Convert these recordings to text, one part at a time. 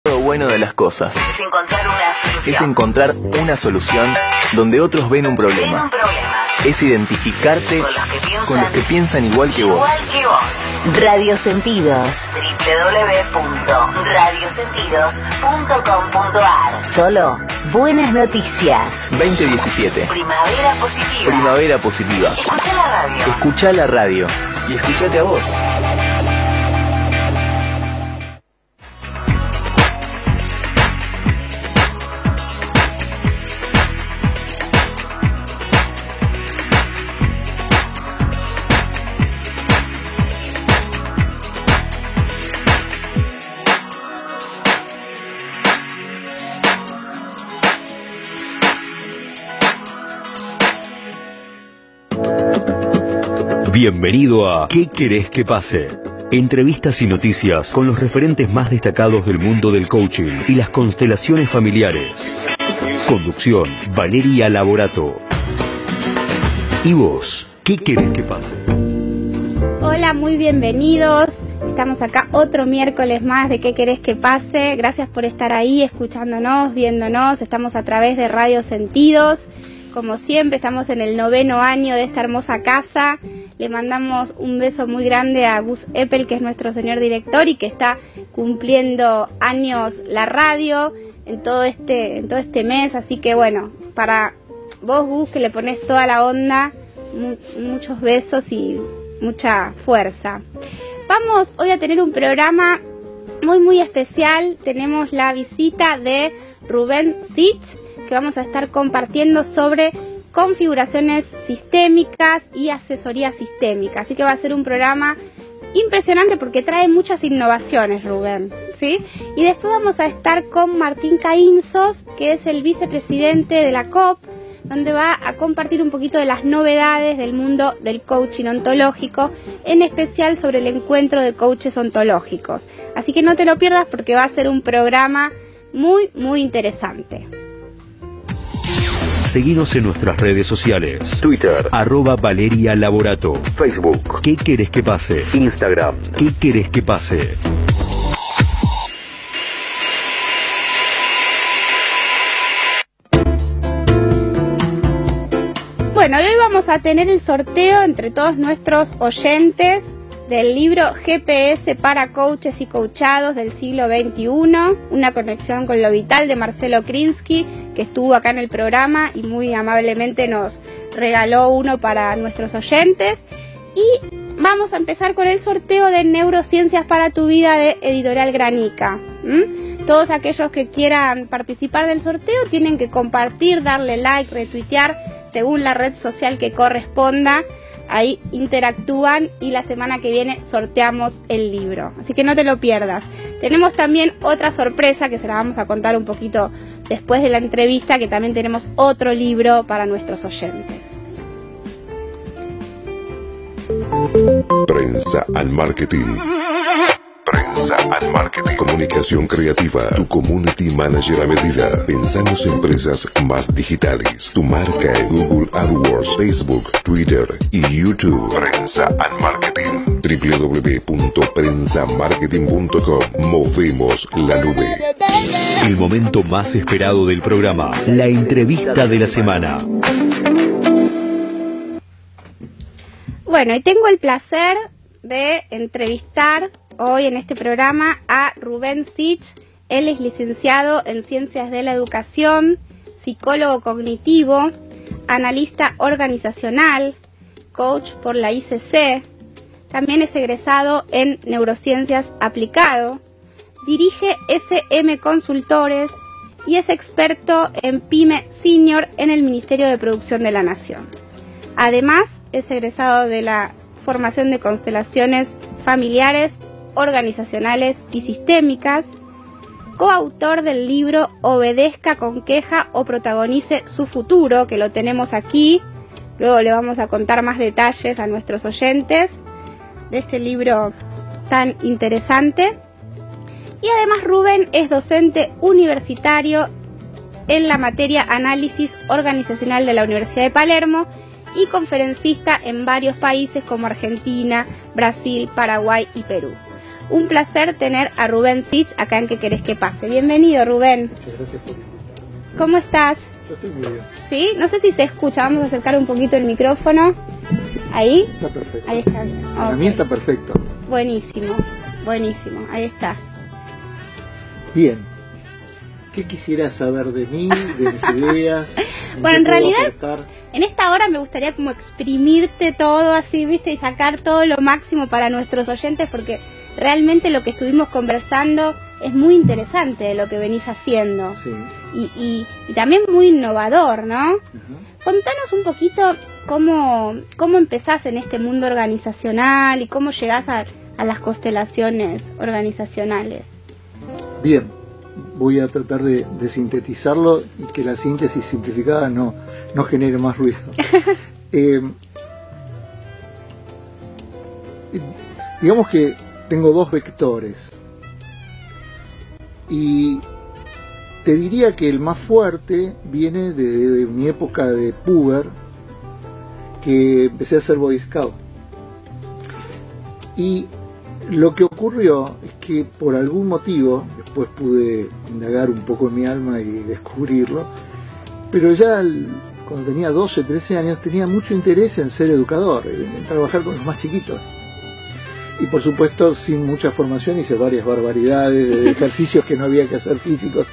Lo bueno de las cosas Es encontrar una solución donde otros ven un problema. Es identificarte con los que piensan igual que vos. Radio Sentidos. www.radiosentidos.com.ar. Solo buenas noticias. 2017. Primavera positiva. Primavera positiva. Escucha la radio. Escuchá la radio y escuchate a vos. Bienvenido a ¿Qué querés que pase? Entrevistas y noticias con los referentes más destacados del mundo del coaching y las constelaciones familiares. Conducción, Valeria Laborato. ¿Y vos? ¿Qué querés que pase? Hola, muy bienvenidos. Estamos acá otro miércoles más de ¿Qué querés que pase? Gracias por estar ahí, escuchándonos, viéndonos. Estamos a través de Radio Sentidos. Como siempre, estamos en el 9º año de esta hermosa casa. Le mandamos un beso muy grande a Gus Eppel, que es nuestro señor director y que está cumpliendo años la radio en todo este mes. Así que bueno, para vos, Gus, que le pones toda la onda, muchos besos y mucha fuerza. Vamos hoy a tener un programa muy especial. Tenemos la visita de Rubén Sich, que vamos a estar compartiendo sobre configuraciones sistémicas y asesoría sistémica. Así que va a ser un programa impresionante porque trae muchas innovaciones, Rubén, ¿sí? Y después vamos a estar con Martín Caínzos, que es el vicepresidente de la COP, donde va a compartir un poquito de las novedades del mundo del coaching ontológico, en especial sobre el encuentro de coaches ontológicos. Así que no te lo pierdas porque va a ser un programa muy interesante. Seguinos en nuestras redes sociales. Twitter, @Valeria Laborato. Facebook, ¿Qué querés que pase? Instagram, ¿Qué querés que pase? Bueno, hoy vamos a tener el sorteo entre todos nuestros oyentes del libro GPS para coaches y coachados del siglo XXI, una conexión con lo vital de Marcelo Krinsky, que estuvo acá en el programa y muy amablemente nos regaló uno para nuestros oyentes. Y vamos a empezar con el sorteo de Neurociencias para tu vida de Editorial Granica. Todos aquellos que quieran participar del sorteo tienen que compartir, darle like, retuitear según la red social que corresponda. Ahí interactúan y la semana que viene sorteamos el libro. Así que no te lo pierdas. Tenemos también otra sorpresa que se la vamos a contar un poquito después de la entrevista, que también tenemos otro libro para nuestros oyentes. Prensa al marketing. Prensa al marketing. Comunicación creativa. Tu community manager a medida. Pensamos en empresas más digitales. Tu marca en Google AdWords, Facebook, Twitter y YouTube. Prensa al marketing. www.prensamarketing.com. Movemos la nube. El momento más esperado del programa. La entrevista de la semana. Bueno, y tengo el placer de entrevistar hoy en este programa a Rubén Sich. Él es licenciado en Ciencias de la Educación, psicólogo cognitivo, analista organizacional, coach por la ICC. También es egresado en Neurociencias Aplicado, dirige SM Consultores y es experto en PYME Senior en el Ministerio de Producción de la Nación. Además, es egresado de la formación de constelaciones familiares, organizacionales y sistémicas, coautor del libro Obedezca con queja o protagonice su futuro, que lo tenemos aquí. Luego le vamos a contar más detalles a nuestros oyentes de este libro tan interesante. Y además Rubén es docente universitario en la materia Análisis Organizacional de la Universidad de Palermo y conferencista en varios países como Argentina, Brasil, Paraguay y Perú. Un placer tener a Rubén Sich acá en ¿Qué querés que pase? Bienvenido, Rubén. Muchas gracias por invitarme. ¿Cómo estás? Yo estoy muy bien. ¿Sí? No sé si se escucha, vamos a acercar un poquito el micrófono. ¿Ahí? Está perfecto. Ahí está. Para Ok. mí está perfecto. Buenísimo, buenísimo, ahí está. Bien. ¿Qué quisieras saber de mí, de mis ideas? Bueno, en ¿Qué puedo realidad, aportar? en esta hora me gustaría como exprimirte todo así, ¿viste? Y sacar todo lo máximo para nuestros oyentes, porque realmente lo que estuvimos conversando es muy interesante de lo que venís haciendo. Sí. Y también muy innovador, ¿no? Ujú. Contanos un poquito cómo empezás en este mundo organizacional y cómo llegás a las constelaciones organizacionales. Bien. Voy a tratar de sintetizarlo y que la síntesis simplificada no genere más ruido. Digamos que tengo dos vectores. Y te diría que el más fuerte viene de mi época de puber, que empecé a ser Boy Scout. Y lo que ocurrió es que por algún motivo, después pude indagar un poco en mi alma y descubrirlo, pero ya cuando tenía 12, 13 años tenía mucho interés en ser educador, en trabajar con los más chiquitos. Y por supuesto, sin mucha formación hice varias barbaridades, ejercicios que no había que hacer físicos,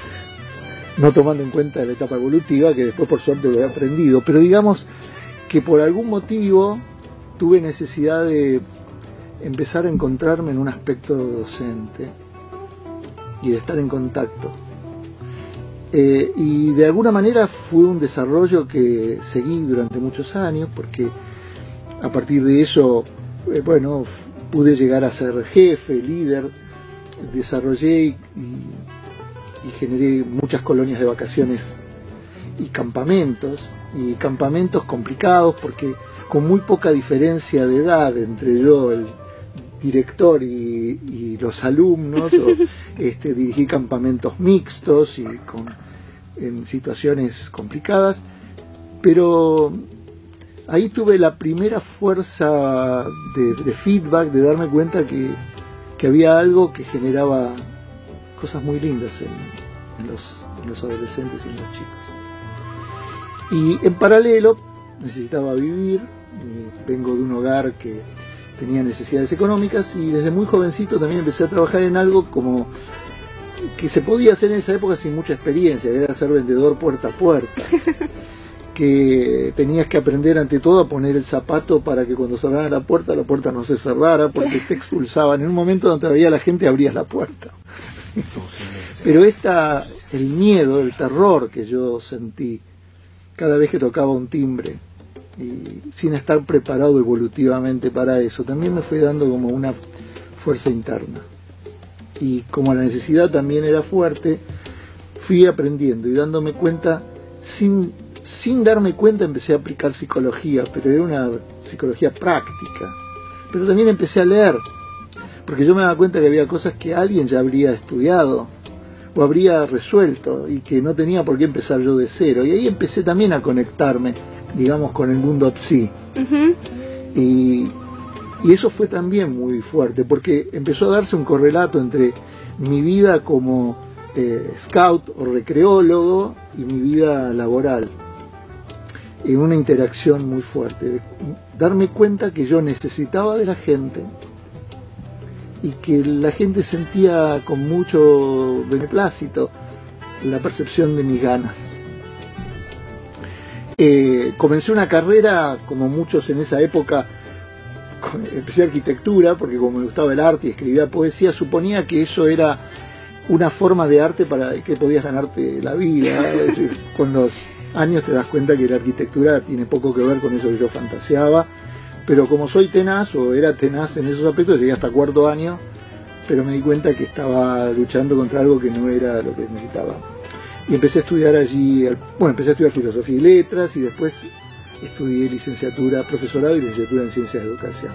no tomando en cuenta la etapa evolutiva, que después por suerte lo he aprendido. Pero digamos que por algún motivo tuve necesidad de empezar a encontrarme en un aspecto docente y de estar en contacto. Y de alguna manera fue un desarrollo que seguí durante muchos años, porque a partir de eso, bueno, pude llegar a ser jefe, líder, desarrollé y generé muchas colonias de vacaciones y campamentos complicados, porque con muy poca diferencia de edad entre yo, el director y los alumnos, dirigí campamentos mixtos y en situaciones complicadas, pero ahí tuve la primera fuerza de feedback, de darme cuenta que había algo que generaba cosas muy lindas en los adolescentes y en los chicos. Y en paralelo necesitaba vivir, vengo de un hogar que tenía necesidades económicas y desde muy jovencito también empecé a trabajar en algo como que se podía hacer en esa época sin mucha experiencia, era ser vendedor puerta a puerta. Que tenías que aprender ante todo a poner el zapato para que cuando cerrara la puerta no se cerrara, porque te expulsaban. En un momento donde todavía la gente abría la puerta. Pero el miedo, el terror que yo sentí cada vez que tocaba un timbre, y sin estar preparado evolutivamente para eso, también me fue dando como una fuerza interna. Y como la necesidad también era fuerte, fui aprendiendo y dándome cuenta, sin darme cuenta empecé a aplicar psicología, pero era una psicología práctica. Pero también empecé a leer, porque yo me daba cuenta que había cosas que alguien ya habría estudiado o habría resuelto y que no tenía por qué empezar yo de cero. Y ahí empecé también a conectarme, digamos, con el mundo psi. Uh-huh. Y eso fue también muy fuerte, porque empezó a darse un correlato entre mi vida como scout o recreólogo y mi vida laboral, en una interacción muy fuerte, darme cuenta que yo necesitaba de la gente y que la gente sentía con mucho beneplácito la percepción de mis ganas. Comencé una carrera, como muchos en esa época, empecé arquitectura, porque como me gustaba el arte y escribía poesía, suponía que eso era una forma de arte para que podías ganarte la vida. Es decir, con los años te das cuenta que la arquitectura tiene poco que ver con eso que yo fantaseaba, pero como soy tenaz, o era tenaz en esos aspectos, llegué hasta cuarto año, pero me di cuenta que estaba luchando contra algo que no era lo que necesitaba. Y empecé a estudiar allí, empecé a estudiar filosofía y letras, y después estudié profesorado y licenciatura en ciencias de educación.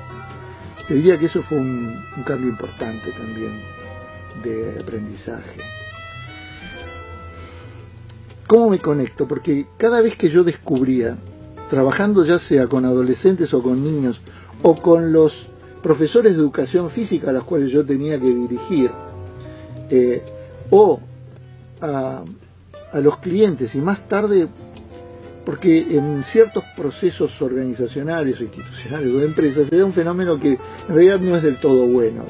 Te diría que eso fue un cambio importante también de aprendizaje. ¿Cómo me conecto? Porque cada vez que yo descubría, trabajando ya sea con adolescentes o con niños, o con los profesores de educación física a los cuales yo tenía que dirigir, o a los clientes, y más tarde, porque en ciertos procesos organizacionales o institucionales o de empresas se da un fenómeno que en realidad no es del todo bueno.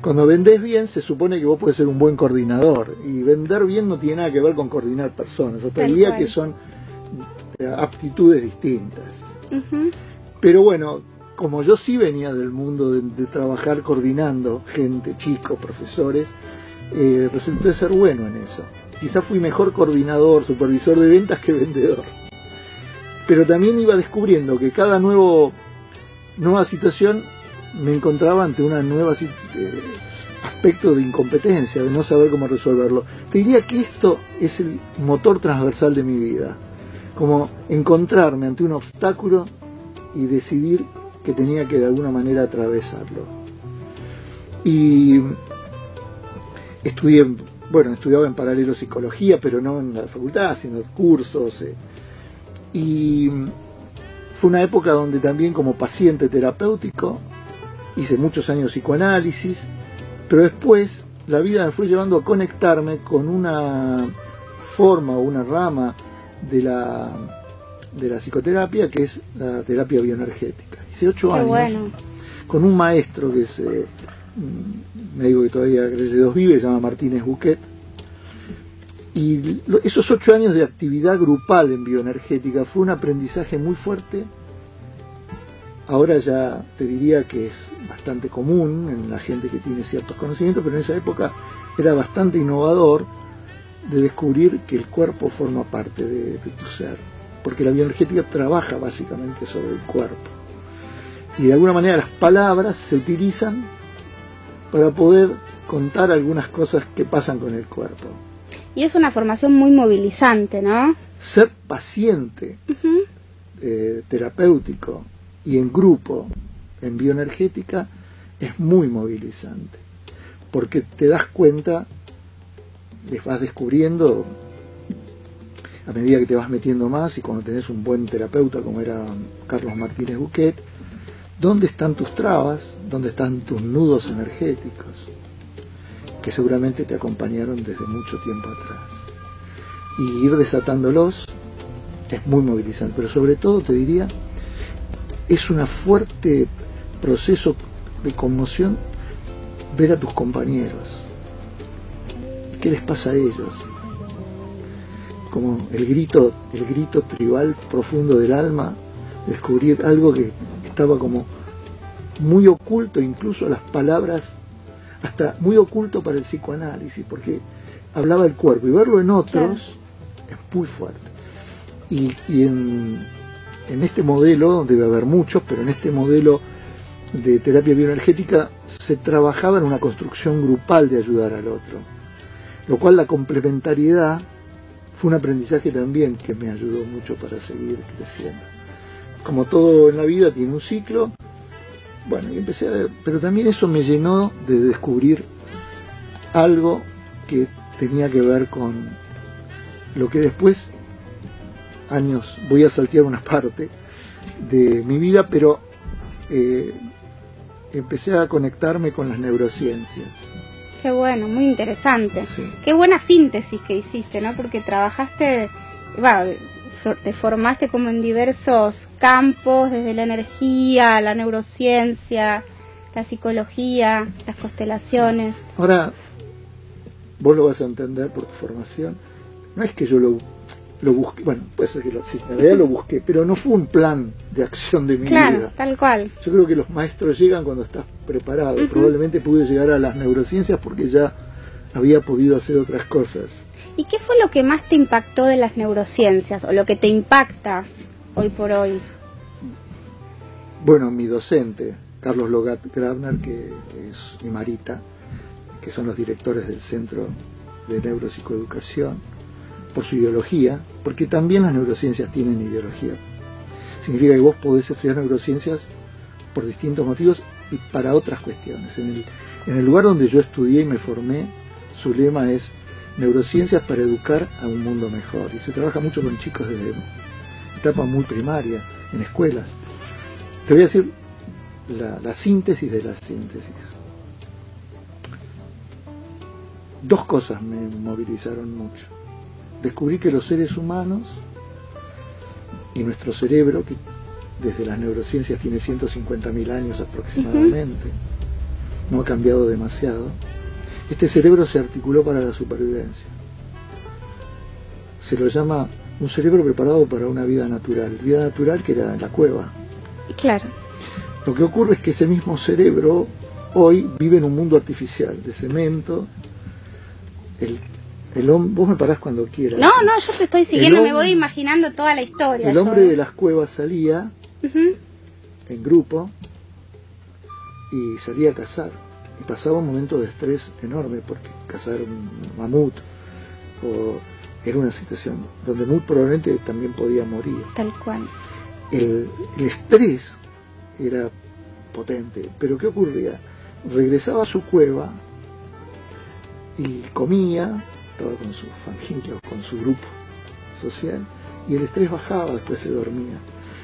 Cuando vendés bien se supone que vos podés ser un buen coordinador, y vender bien no tiene nada que ver con coordinar personas, hasta el día que son aptitudes distintas. Pero bueno, como yo sí venía del mundo de trabajar coordinando gente, chicos, profesores, resulté ser bueno en eso. Quizás fui mejor coordinador, supervisor de ventas que vendedor. Pero también iba descubriendo que cada nueva situación me encontraba ante una nueva aspecto de incompetencia, de no saber cómo resolverlo. Te diría que esto es el motor transversal de mi vida, como encontrarme ante un obstáculo y decidir que tenía que de alguna manera atravesarlo. Y estudiaba en paralelo psicología, pero no en la facultad, sino cursos. Y fue una época donde también, como paciente terapéutico, hice muchos años de psicoanálisis, pero después la vida me fue llevando a conectarme con una forma o una rama de la psicoterapia, que es la terapia bioenergética. Hice 8 años con un maestro que es médico que todavía, gracias a Dios, vive, se llama Martínez Buquet. Y esos 8 años de actividad grupal en bioenergética fue un aprendizaje muy fuerte. Ahora ya te diría que es bastante común en la gente que tiene ciertos conocimientos, pero en esa época era bastante innovador de descubrir que el cuerpo forma parte de tu ser, porque la bioenergética trabaja básicamente sobre el cuerpo. Y de alguna manera las palabras se utilizan para poder contar algunas cosas que pasan con el cuerpo. Y es una formación muy movilizante, ¿no? Ser paciente terapéutico y en grupo en bioenergética es muy movilizante, porque te das cuenta, les vas descubriendo a medida que te vas metiendo más, y cuando tenés un buen terapeuta como era Carlos Martínez Buquet, dónde están tus trabas, dónde están tus nudos energéticos, que seguramente te acompañaron desde mucho tiempo atrás. Y ir desatándolos es muy movilizante, pero sobre todo te diría, es un fuerte proceso de conmoción ver a tus compañeros. ¿Qué les pasa a ellos? Como el grito tribal profundo del alma, descubrir algo que estaba como muy oculto, incluso las palabras, hasta muy oculto para el psicoanálisis, porque hablaba del cuerpo, y verlo en otros es muy fuerte. Y en este modelo, debe haber muchos, pero en este modelo de terapia bioenergética se trabajaba en una construcción grupal de ayudar al otro, lo cual la complementariedad fue un aprendizaje también que me ayudó mucho para seguir creciendo. Como todo en la vida tiene un ciclo, bueno, y empecé a ver, pero también eso me llenó de descubrir algo que tenía que ver con lo que después, años, voy a saltear una parte de mi vida, pero empecé a conectarme con las neurociencias. Qué bueno, muy interesante. Sí. Qué buena síntesis que hiciste, ¿no? Porque trabajaste, te formaste como en diversos campos, desde la energía, la neurociencia, la psicología, las constelaciones. Ahora, vos lo vas a entender por tu formación. No es que yo lo busqué, bueno, puede ser que sí, en realidad lo busqué, pero no fue un plan de acción de mi vida. Claro, tal cual. Yo creo que los maestros llegan cuando estás preparado. Probablemente pude llegar a las neurociencias porque ya había podido hacer otras cosas. ¿Y qué fue lo que más te impactó de las neurociencias, o lo que te impacta hoy por hoy? Bueno, mi docente, Carlos Logat Grabner, que es, y Marita, que son los directores del Centro de Neuropsicoeducación, por su ideología, porque también las neurociencias tienen ideología. Significa que vos podés estudiar neurociencias por distintos motivos y para otras cuestiones. En el lugar donde yo estudié y me formé, su lema es neurociencias para educar a un mundo mejor, y se trabaja mucho con chicos desde etapa muy primaria, en escuelas. Te voy a decir la síntesis de la síntesis. Dos cosas me movilizaron mucho. Descubrí que los seres humanos y nuestro cerebro, que desde las neurociencias tiene 150.000 años aproximadamente, no ha cambiado demasiado, este cerebro se articuló para la supervivencia. Se lo llama un cerebro preparado para una vida natural que era en la cueva. Claro. Lo que ocurre es que ese mismo cerebro hoy vive en un mundo artificial, de cemento. Vos me parás cuando quieras. No, yo te estoy siguiendo, me voy imaginando toda la historia. El hombre de las cuevas salía en grupo y salía a cazar. Y pasaba un momento de estrés enorme, porque cazar un mamut era una situación donde muy probablemente también podía morir. Tal cual. El estrés era potente, pero ¿qué ocurría? Regresaba a su cueva y comía, estaba con su familia o con su grupo social, y el estrés bajaba, después se dormía.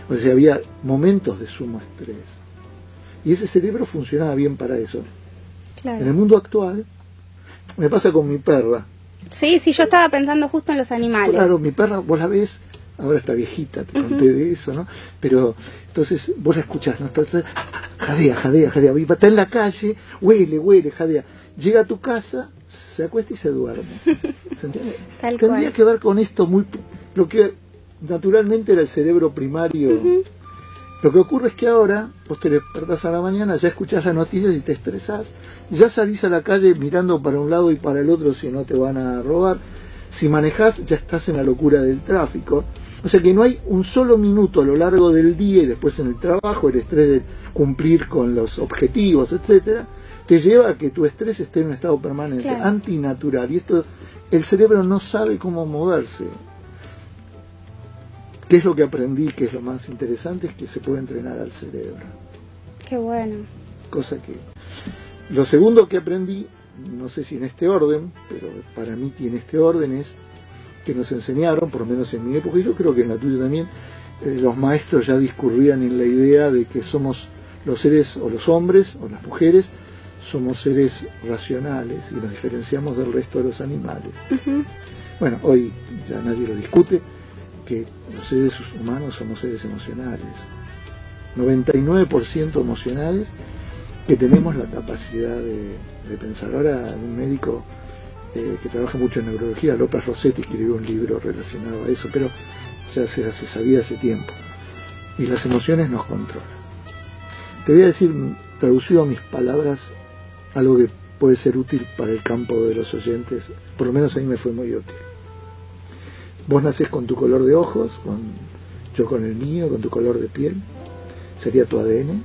O sea, había momentos de sumo estrés. Y ese cerebro funcionaba bien para eso. Claro. En el mundo actual, me pasa con mi perra. Sí, yo estaba pensando justo en los animales. Claro, mi perra, vos la ves, ahora está viejita, te conté de eso, ¿no? Pero, entonces, vos la escuchás, ¿no? Jadea, está en la calle, huele, jadea. Llega a tu casa, se acuesta y se duerme. ¿Se entiende? Tendría que ver con esto lo que naturalmente era el cerebro primario. Lo que ocurre es que ahora vos te despertás a la mañana, ya escuchás las noticias y te estresás, ya salís a la calle mirando para un lado y para el otro si no te van a robar. Si manejás, ya estás en la locura del tráfico. O sea que no hay un solo minuto a lo largo del día y después en el trabajo, el estrés de cumplir con los objetivos, etcétera, te lleva a que tu estrés esté en un estado permanente, claro, antinatural. Y esto, el cerebro no sabe cómo moverse. ¿Qué es lo que aprendí? Que es lo más interesante, es que se puede entrenar al cerebro. Qué bueno. Cosa que... Lo segundo que aprendí, no sé si en este orden, pero para mí tiene este orden, es que nos enseñaron, por lo menos en mi época, y yo creo que en la tuya también, los maestros ya discurrían en la idea de que somos los seres, o los hombres, o las mujeres, somos seres racionales y nos diferenciamos del resto de los animales. Bueno, hoy ya nadie lo discute, que los seres humanos somos seres emocionales, 99% emocionales, que tenemos la capacidad de pensar. Ahora un médico que trabaja mucho en neurología, López Rossetti, escribió un libro relacionado a eso, pero ya se sabía hace tiempo, y las emociones nos controlan. Te voy a decir, traducido a mis palabras, algo que puede ser útil para el campo de los oyentes, por lo menos a mí me fue muy útil. Vos nacés con tu color de ojos, yo con el mío, con tu color de piel, sería tu ADN.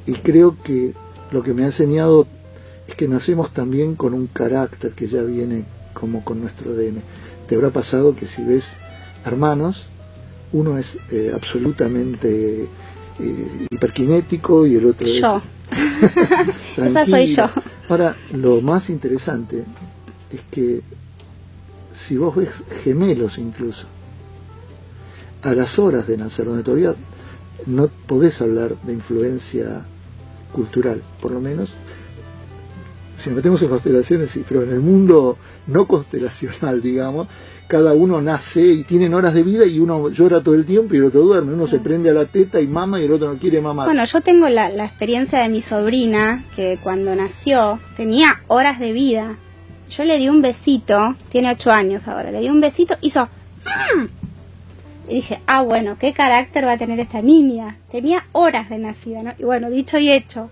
Y creo que lo que me ha enseñado es que nacemos también con un carácter que ya viene como con nuestro ADN. Te habrá pasado que si ves hermanos, uno es absolutamente hiperkinético y el otro yo. Es esa soy yo. Ahora, lo más interesante es que si vos ves gemelos incluso, a las horas de nacer, donde todavía no podés hablar de influencia cultural, por lo menos, si nos metemos en constelaciones, sí, pero en el mundo no constelacional, digamos, cada uno nace y tienen horas de vida y uno llora todo el tiempo y el otro duerme, uno se prende a la teta y mama y el otro no quiere mamar. Bueno, yo tengo la experiencia de mi sobrina, que cuando nació tenía horas de vida. Yo le di un besito, tiene 8 años ahora, le di un besito, hizo... Y dije, bueno, ¿qué carácter va a tener esta niña? Tenía horas de nacida, ¿no? Y bueno, dicho y hecho,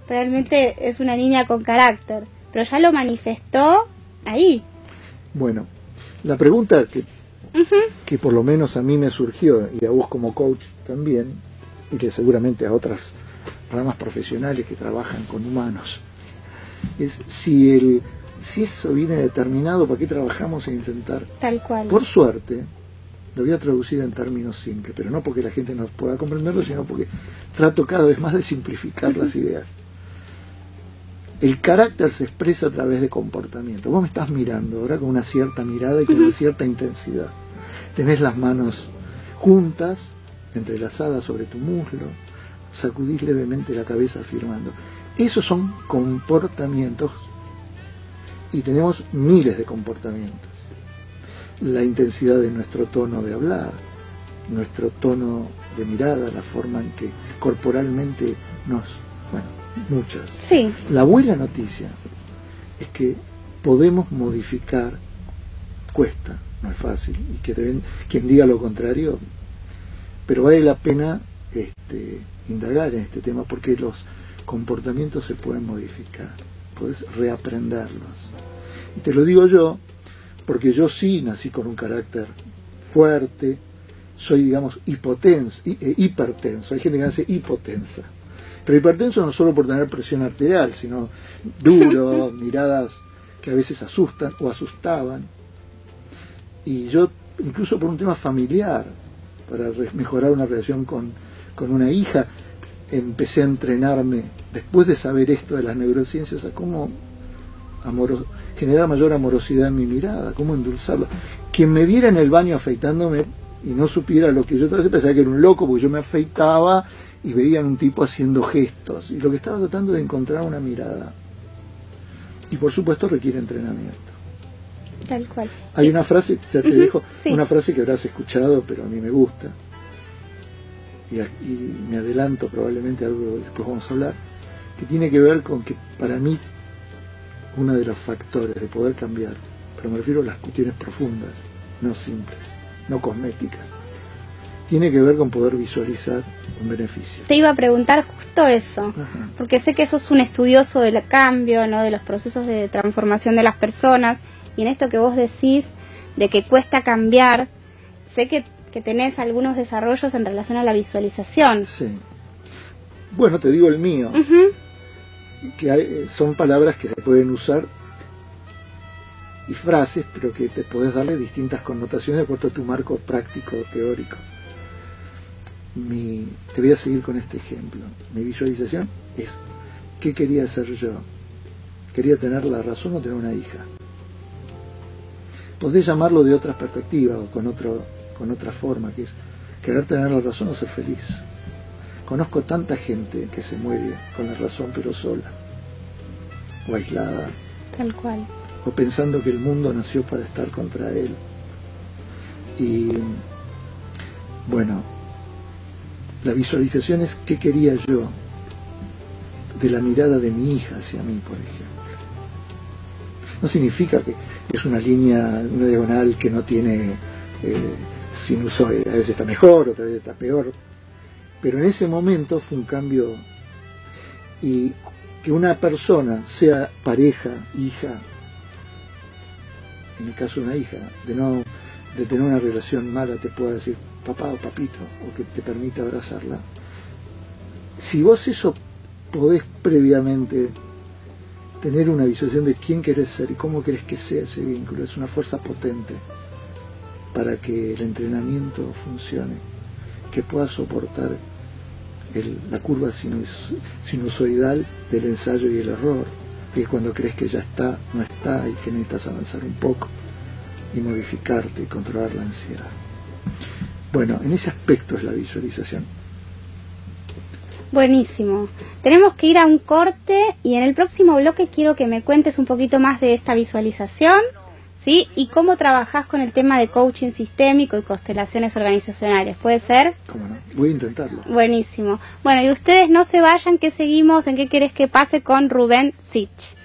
realmente es una niña con carácter, pero ya lo manifestó ahí. Bueno, la pregunta que por lo menos a mí me surgió, y a vos como coach también, y que seguramente a otras ramas profesionales que trabajan con humanos, es si eso viene determinado, ¿para qué trabajamos en intentar? Tal cual. Por suerte, lo voy a traducir en términos simples, pero no porque la gente no pueda comprenderlo, sino porque trato cada vez más de simplificar las ideas. El carácter se expresa a través de comportamiento. Vos me estás mirando ahora con una cierta mirada y con una cierta intensidad. Tenés las manos juntas, entrelazadas sobre tu muslo, sacudís levemente la cabeza afirmando. Esos son comportamientos, y tenemos miles de comportamientos. La intensidad de nuestro tono de hablar, nuestro tono de mirada, la forma en que corporalmente muchas. Sí. La buena noticia es que podemos modificar, cuesta, no es fácil, y quien diga lo contrario, pero vale la pena indagar en este tema, porque los comportamientos se pueden modificar, podés reaprenderlos. Y te lo digo yo, porque yo sí nací con un carácter fuerte, soy, digamos, hipertenso. Hay gente que nace hipotensa. Pero hipertenso no solo por tener presión arterial, sino duro, miradas que a veces asustan o asustaban. Y yo, incluso por un tema familiar, para mejorar una relación con una hija, empecé a entrenarme, después de saber esto de las neurociencias, a cómo generar mayor amorosidad en mi mirada, cómo endulzarla. Quien me viera en el baño afeitándome y no supiera lo que yo estaba haciendo, pensaba que era un loco, porque yo me afeitaba y veían un tipo haciendo gestos, y lo que estaba tratando de encontrar una mirada. Y por supuesto requiere entrenamiento. Tal cual. Hay una frase, ya te dejo, sí. Una frase que habrás escuchado, pero a mí me gusta, y me adelanto probablemente a algo que después vamos a hablar, que tiene que ver con que para mí uno de los factores de poder cambiar, pero me refiero a las cuestiones profundas, no simples, no cosméticas, tiene que ver con poder visualizar un beneficio. Te iba a preguntar justo eso. Ajá. Porque sé que sos un estudioso del cambio, ¿no? De los procesos de transformación de las personas, y en esto que vos decís de que cuesta cambiar, sé que tenés algunos desarrollos en relación a la visualización. Sí. Bueno, te digo el mío, que son palabras que se pueden usar y frases, pero que te podés darle distintas connotaciones de acuerdo a tu marco práctico teórico. Te voy a seguir con este ejemplo. Mi visualización es: ¿qué quería hacer yo? ¿Quería tener la razón o tener una hija? Podés llamarlo de otra perspectiva o con otra forma, que es querer tener la razón o ser feliz. Conozco tanta gente que se muere con la razón pero sola, o aislada, tal cual, o pensando que el mundo nació para estar contra él. Y bueno, la visualización es qué quería yo de la mirada de mi hija hacia mí, por ejemplo. No significa que es una línea, una diagonal que no tiene sinusoide, a veces está mejor, otra vez está peor, pero en ese momento fue un cambio, y que una persona, sea pareja, hija, en el caso de una hija, de tener una relación mala, te pueda decir papá o papito, o que te permita abrazarla. Si vos eso podés previamente tener una visualización de quién querés ser y cómo querés que sea ese vínculo, es una fuerza potente para que el entrenamiento funcione, que pueda soportar la curva sinusoidal del ensayo y el error, que cuando crees que ya está, no está, y que necesitas avanzar un poco y modificarte y controlar la ansiedad. Bueno, en ese aspecto es la visualización. Buenísimo. Tenemos que ir a un corte, y en el próximo bloque quiero que me cuentes un poquito más de esta visualización, ¿sí? Y cómo trabajás con el tema de coaching sistémico y constelaciones organizacionales. ¿Puede ser? ¿Cómo no? Voy a intentarlo. Buenísimo. Bueno, y ustedes no se vayan, que seguimos en ¿Qué querés que pase? Con Rubén Sich.